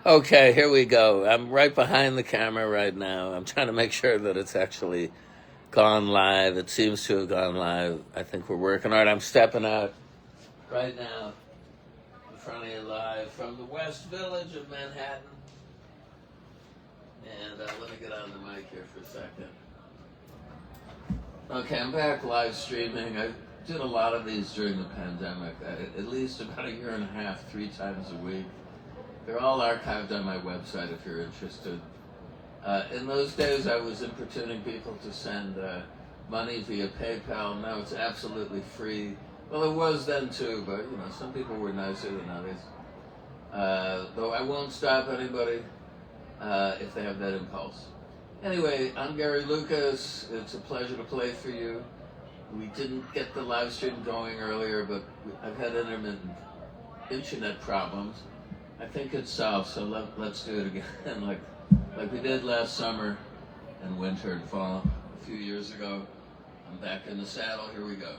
Okay, here we go. I'm right behind the camera right now. I'm trying to make sure that it's actually gone live. It seems to have gone live. I think we're working hard. I'm stepping out right now in front of you live from the West Village of Manhattan. And let me get on the mic here for a second. Okay, I'm back live streaming. I did a lot of these during the pandemic, at least about a year and a half, 3 times a week. They're all archived on my website if you're interested. In those days, I was importuning people to send money via PayPal. Now it's absolutely free. Well, it was then too, but you know, some people were nicer than others. Though I won't stop anybody if they have that impulse. Anyway, I'm Gary Lucas. It's a pleasure to play for you. We didn't get the live stream going earlier, but I've had intermittent internet problems. I think it's solved, so let's do it again, like we did last summer and winter and fall a few years ago. I'm back in the saddle. Here we go.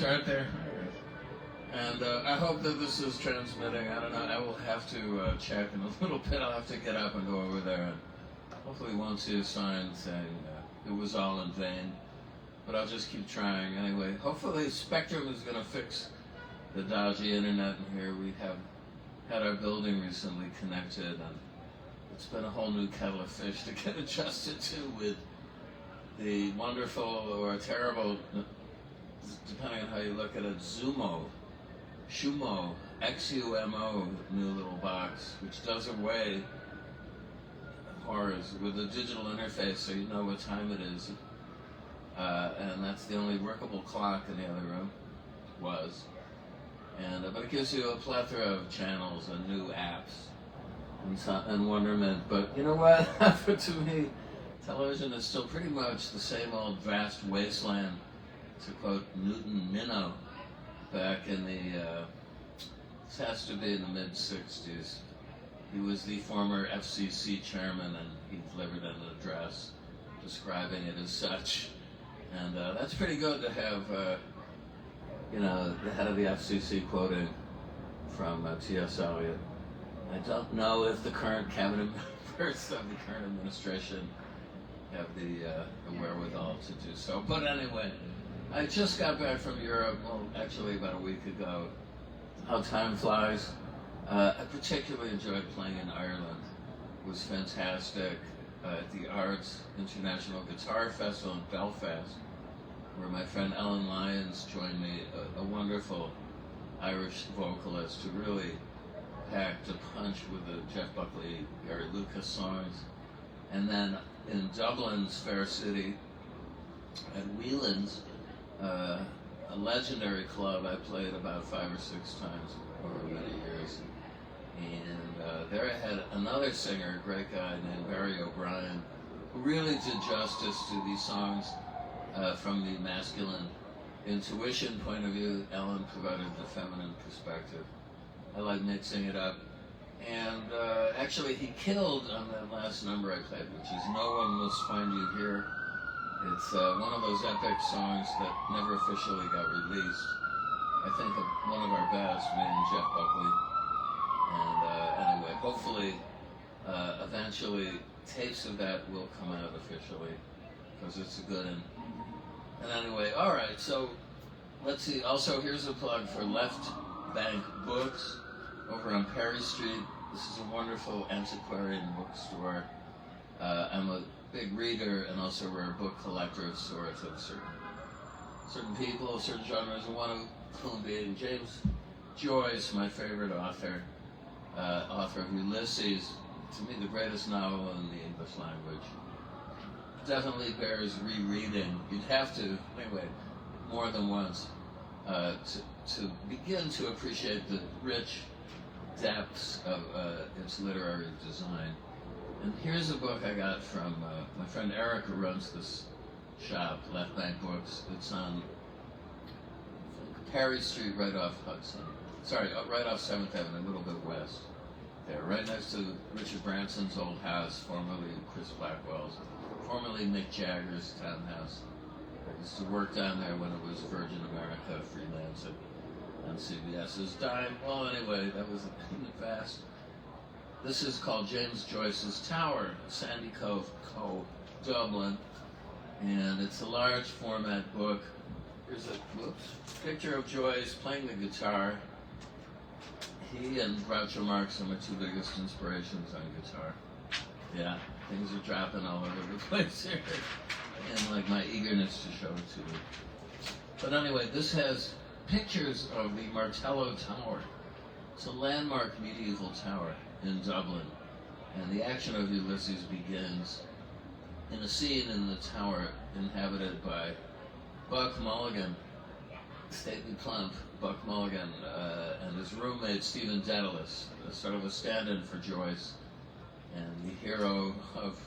start there? And I hope that this is transmitting. I don't know. I will have to check in a little bit. I'll have to get up and go over there, and hopefully won't see a sign saying it was all in vain. But I'll just keep trying anyway. Hopefully Spectrum is going to fix the dodgy internet in here. We have had our building recently connected, and it's been a whole new kettle of fish to get adjusted to with the wonderful or terrible, depending on how you look at it, Xumo, Xumo, new little box, which does away, horrors, with a digital interface so you know what time it is. And that's the only workable clock in the other room, was. And but it gives you a plethora of channels and new apps and wonderment. But you know what? To me, television is still pretty much the same old vast wasteland, to quote Newton Minow back in the, this has to be in the mid-60s. He was the former FCC chairman, and he delivered an address describing it as such. And that's pretty good to have, you know, the head of the FCC quoting from T.S. Eliot. I don't know if the current cabinet members of the current administration have the wherewithal to do so. But anyway, I just got back from Europe, well, actually about a week ago. How time flies. I particularly enjoyed playing in Ireland. It was fantastic. At the Arts International Guitar Festival in Belfast, where my friend Ellen Lyons joined me, a wonderful Irish vocalist who really packed a punch with the Jeff Buckley, Gary Lucas songs. And then in Dublin's Fair City, at Whelan's, a legendary club I played about 5 or 6 times over many years. And there I had another singer, a great guy named Barry O'Brien, who really did justice to these songs from the masculine intuition point of view. Ellen provided the feminine perspective. I like mixing it up. And actually he killed on that last number I played, which is No One Must Find You Here. It's one of those epic songs that never officially got released. I think one of our best, me and Jeff Buckley. And anyway, hopefully, eventually, tapes of that will come out officially, because it's a good one. And anyway, all right, so let's see. Also, here's a plug for Left Bank Books over on Perry Street. This is a wonderful antiquarian bookstore. I'm a big reader and also a rare book collector of sorts of certain people, certain genres, and one of whom being James Joyce, my favorite author. Author of Ulysses, to me the greatest novel in the English language. Definitely bears rereading. You'd have to, anyway, more than once, to begin to appreciate the rich depths of its literary design. And here's a book I got from my friend Eric, who runs this shop, Left Bank Books. It's on Perry Street, right off Hudson. Sorry, right off 7th Avenue, a little bit west. There, right next to Richard Branson's old house, formerly Chris Blackwell's, formerly Mick Jagger's townhouse. I used to work down there when it was Virgin America, freelancing on CBS's dime. Well, anyway, that was in the past. This is called James Joyce's Tower, Sandy Cove, Dublin, and it's a large format book. Here's a picture of Joyce playing the guitar. He and Groucho Marx are my 2 biggest inspirations on guitar. Yeah, things are dropping all over the place here, and like my eagerness to show it to you. But anyway, this has pictures of the Martello Tower. It's a landmark medieval tower in Dublin, and the action of Ulysses begins in a scene in the tower inhabited by Buck Mulligan, stately plump Buck Mulligan, and his roommate Stephen Dedalus, sort of a stand-in for Joyce, and the hero of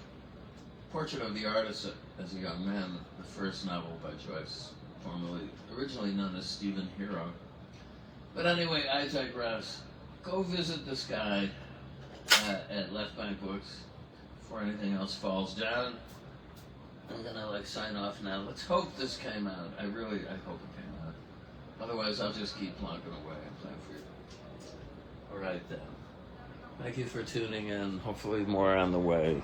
Portrait of the Artist as a Young Man, the first novel by Joyce, originally known as Stephen Hero. But anyway, I digress. Go visit this guy at Left Bank Books before anything else falls down. I'm gonna sign off now. Let's hope this came out. I hope it came out. Otherwise, I'll just keep plugging away and playing for you. All right, then. Thank you for tuning in. Hopefully more on the way.